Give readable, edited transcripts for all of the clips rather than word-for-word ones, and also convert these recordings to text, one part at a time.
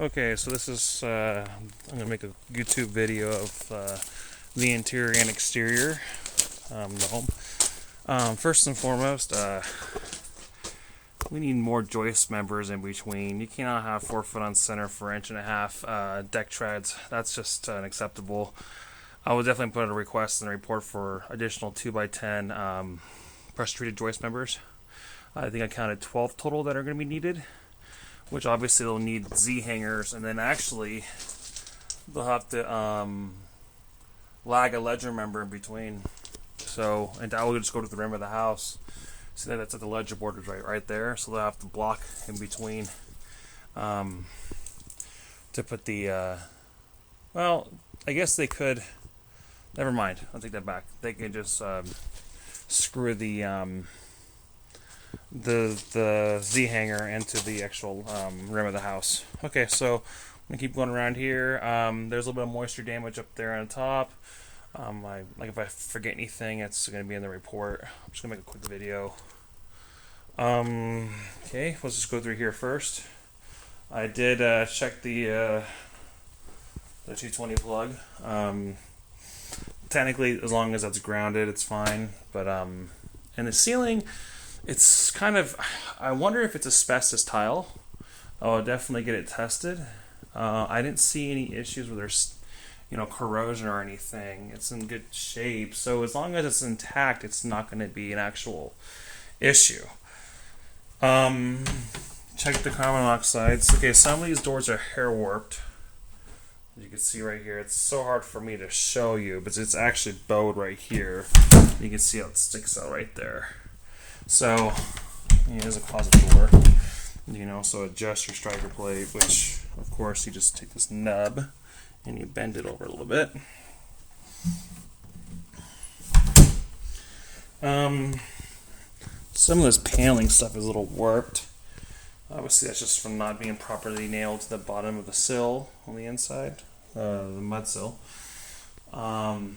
Okay, so this is, I'm going to make a YouTube video of the interior and exterior the home. First and foremost, we need more joist members in between. You cannot have 4 foot on center for 1.5 inch deck treads. That's just unacceptable. I would definitely put a request in the report for additional 2x10 pressure treated joist members. I think I counted 12 total that are going to be needed, which obviously they'll need Z hangers, and then actually they'll have to lag a ledger member in between. So, and that will just go to the rim of the house. See that that's at the ledger board is right there. So they'll have to block in between to put the. Well, I guess they could. Never mind. I'll take that back. They can just screw the Z hanger into the actual rim of the house. Okay, so I'm gonna keep going around here. There's a little bit of moisture damage up there on top. If I forget anything, it's gonna be in the report. I'm just gonna make a quick video. Okay, let's just go through here first. I did check the 220 plug. Technically, as long as that's grounded, it's fine. But in the ceiling, it's kind of, I wonder if it's asbestos tile. I'll definitely get it tested. I didn't see any issues where there's, corrosion or anything. It's in good shape. So as long as it's intact, it's not going to be an actual issue. Check the carbon monoxides. Okay, some of these doors are hair warped. As you can see right here, it's so hard for me to show you, but it's actually bowed right here. You can see how it sticks out right there. So, here's a closet door. You can also adjust your striker plate, which, of course, you just take this nub and you bend it over a little bit. Some of this paneling stuff is a little warped. Obviously, that's just from not being properly nailed to the bottom of the sill on the inside, the mud sill. Okay,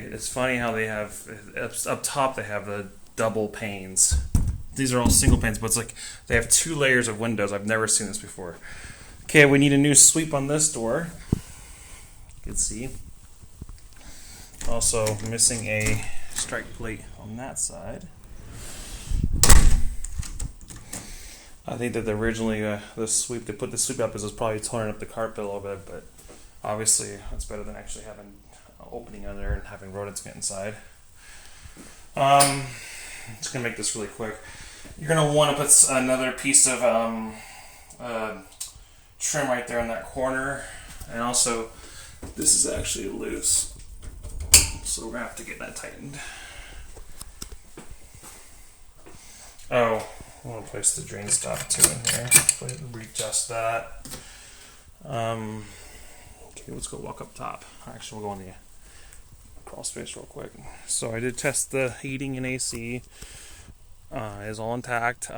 it's funny how they have, up top they have the double panes. These are all single panes, but it's like they have 2 layers of windows. I've never seen this before. Okay, we need a new sweep on this door. You can see. Also missing a strike plate on that side. I think that originally the sweep, they put the sweep up as it was probably toning up the carpet a little bit, but obviously it's better than actually having an opening on there and having rodents get inside. I'm just going to make this really quick. You're going to want to put another piece of trim right there in that corner, and also this is actually loose, so we're going to have to get that tightened. Oh, I want to place the drain stop too in here. Go ahead and readjust that. Okay, let's go walk up top. Actually, we'll go in the crawl space real quick. So I did test the heating and AC. Is all intact.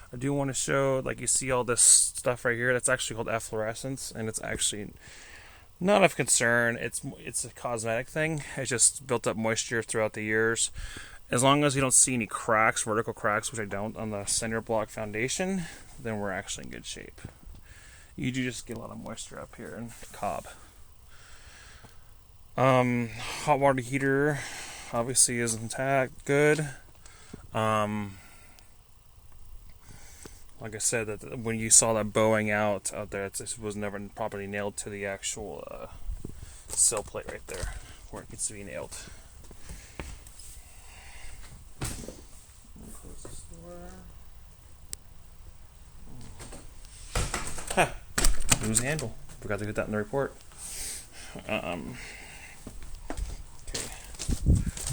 I do want to show, like you see all this stuff right here. That's actually called efflorescence, and it's actually not of concern. It's a cosmetic thing. It's just built up moisture throughout the years. As long as you don't see any cracks, vertical cracks, which I don't on the center block foundation, then we're actually in good shape. You do just get a lot of moisture up here in cob. Hot water heater obviously is intact, good. Like I said, that when you saw that bowing out there, this was never properly nailed to the actual sill plate right there, where it needs to be nailed. Close this door. Lose handle. Forgot to get that in the report. Okay.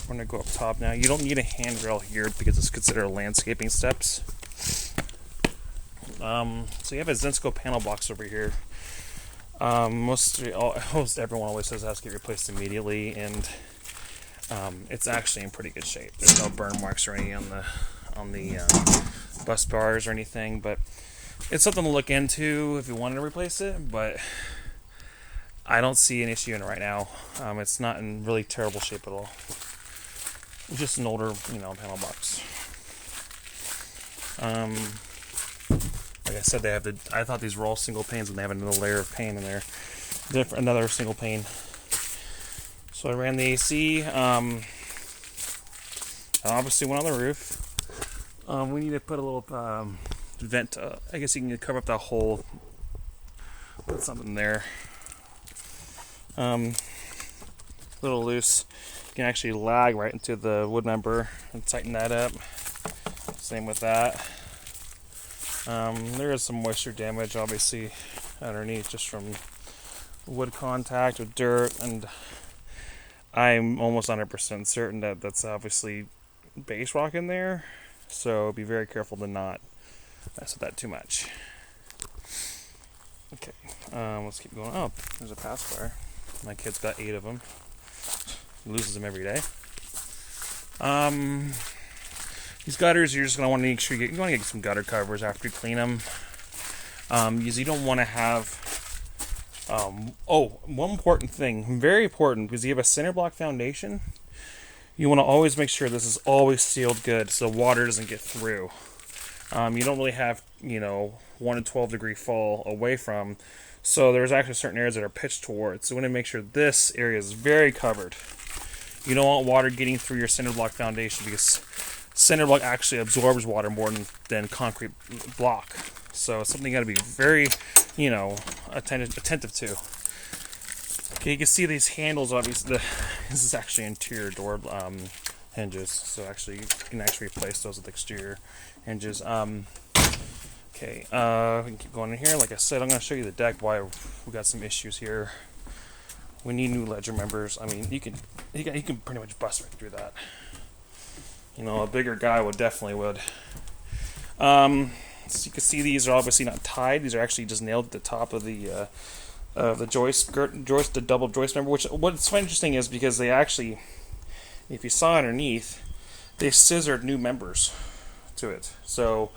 We're going to go up top now. You don't need a handrail here because it's considered landscaping steps. So you have a Zinsco Panel Box over here. Most everyone always says it has to get replaced immediately, and it's actually in pretty good shape. There's no burn marks or any on the bus bars or anything, but it's something to look into if you wanted to replace it. But I don't see an issue in it right now. It's not in really terrible shape at all. It's just an older, panel box. Like I said, they have I thought these were all single panes, and they have another layer of pane in there. Another single pane. So I ran the AC. Obviously went on the roof. We need to put a little vent. I guess you can cover up that hole. Put something there. Little loose. You can actually lag right into the wood member and tighten that up. Same with that. There is some moisture damage, obviously, underneath, just from wood contact with dirt, and I'm almost 100% certain that that's obviously base rock in there. So be very careful to not mess with that too much. Okay, let's keep going. Oh, there's a pacifier. My kid's got 8 of them. He loses them every day. These gutters, you're just going to want to make sure you want to get some gutter covers after you clean them. Because you don't want to have... one important thing, very important, because you have a cinder block foundation. You want to always make sure this is always sealed good so water doesn't get through. You don't really have, 1 to 12 degree fall away from. So there's actually certain areas that are pitched towards. So we want to make sure this area is very covered. You don't want water getting through your cinder block foundation, because cinder block actually absorbs water more than concrete block. So it's something you got to be very, attentive to. Okay, you can see these handles. Obviously, this is actually interior door hinges. So actually, you can actually replace those with exterior hinges. Okay, we can keep going in here. Like I said, I'm going to show you the deck. Why we got some issues here. We need new ledger members. I mean, you can pretty much bust right through that. A bigger guy definitely would. So you can see these are obviously not tied. These are actually just nailed at the top of the joist, the double joist member. What's so interesting is because they actually, if you saw underneath, they scissored new members to it. So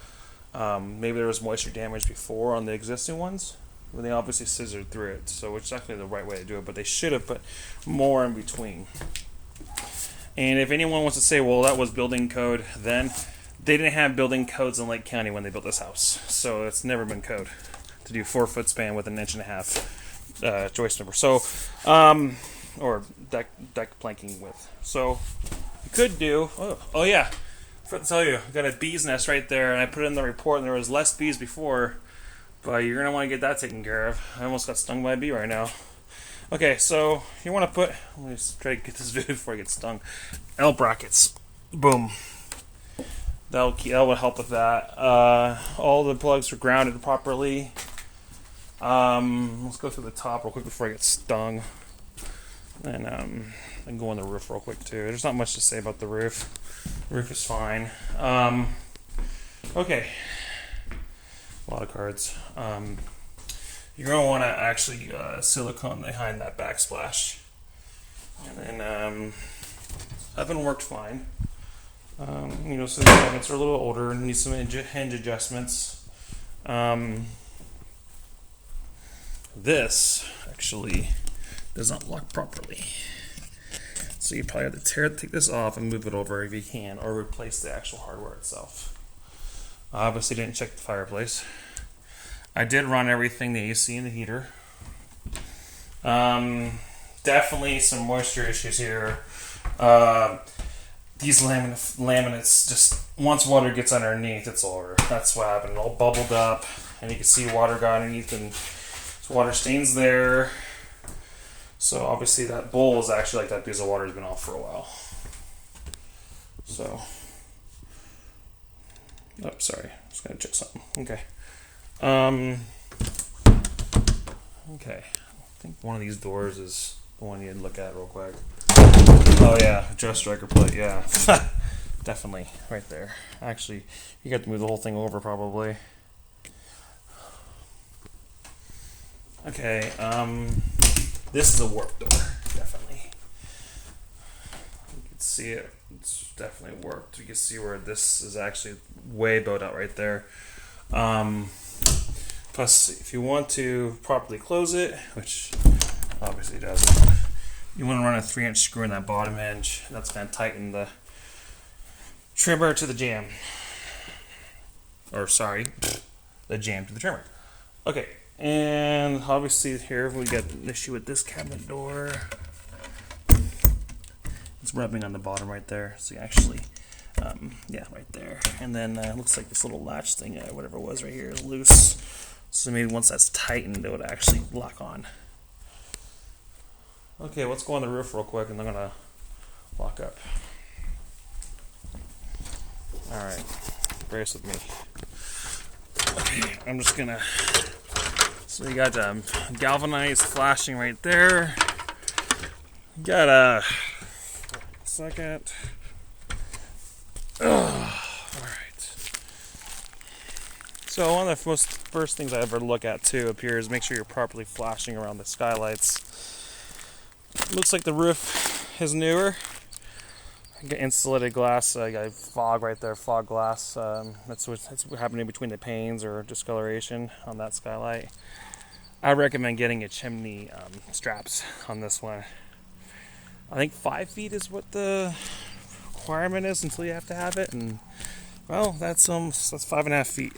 maybe there was moisture damage before on the existing ones, but they obviously scissored through it. So which is actually the right way to do it. But they should have put more in between. And if anyone wants to say, well, that was building code, then they didn't have building codes in Lake County when they built this house. So it's never been code to do 4-foot span with an 1.5 joist number. So, or deck planking width. So you could do, oh yeah, I forgot to tell you, I got a bee's nest right there, and I put it in the report, and there was less bees before, but you're going to want to get that taken care of. I almost got stung by a bee right now. Okay, so you want to put, let me just try to get this video before I get stung. L brackets. Boom. That will help with that. All the plugs are grounded properly. Let's go through the top real quick before I get stung. And I can go on the roof real quick too. There's not much to say about the roof. The roof is fine. Okay. A lot of cards. You're going to want to actually silicone behind that backsplash. And then oven worked fine. So the cabinets are a little older and need some hinge adjustments. This actually does not lock properly. So you probably have to take this off and move it over if you can, or replace the actual hardware itself. I obviously didn't check the fireplace. I did run everything, the AC and the heater. Definitely some moisture issues here. These laminates, just once water gets underneath, it's over. That's what happened. It all bubbled up, and you can see water got underneath, and water stains there. So obviously that bowl is actually like that because the water's been off for a while. So, sorry, just gonna check something. Okay. Okay. I think one of these doors is the one you need to look at real quick. Oh yeah, just striker plate, yeah. Definitely, right there. Actually, you got to move the whole thing over probably. Okay, this is a warped door, definitely. You can see it, it's definitely warped. You can see where this is actually way bowed out right there. Plus, if you want to properly close it, which obviously doesn't, you want to run a 3-inch screw in that bottom hinge. That's going to tighten the trimmer to the jamb. Or sorry, the jam to the trimmer. Okay, and obviously here we got an issue with this cabinet door. It's rubbing on the bottom right there, so you actually, yeah, right there. And then it looks like this little latch thing, whatever it was right here, is loose. So maybe once that's tightened, it would actually lock on. Okay, let's go on the roof real quick, and I'm gonna lock up. All right, brace with me. Okay, I'm just gonna. So you got galvanized flashing right there. You got a second. Alright. So one of the first things I ever look at too up here is make sure you're properly flashing around the skylights. Looks like the roof is newer. I got insulated glass. I got fog right there, fog glass. That's what's happening between the panes or discoloration on that skylight. I recommend getting a chimney straps on this one. I think 5 feet is what the requirement is until you have to have it, and well, that's 5.5 feet.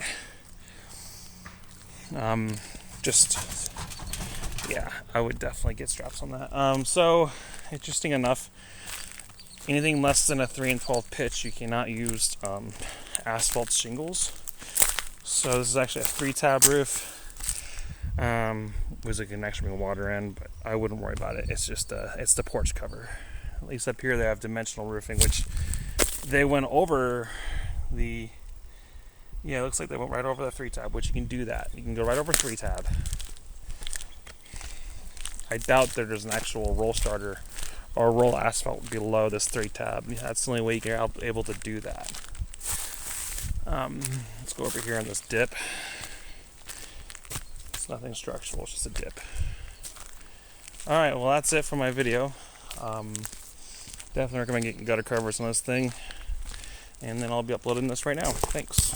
Yeah, I would definitely get straps on that. So interesting enough, anything less than a 3 1/12 pitch, you cannot use asphalt shingles. So this is actually a 3-tab roof. Was it can actually bring water in, but I wouldn't worry about it. It's just it's the porch cover. At least up here they have dimensional roofing, which they went over the. Yeah, it looks like they went right over the 3-tab, which you can do that. You can go right over 3-tab. I doubt that there's an actual roll starter or roll asphalt below this 3-tab. That's the only way you're able to do that. Let's go over here on this dip. Nothing structural, it's just a dip. Alright, well that's it for my video. Definitely recommend getting gutter covers on this thing. And then I'll be uploading this right now. Thanks.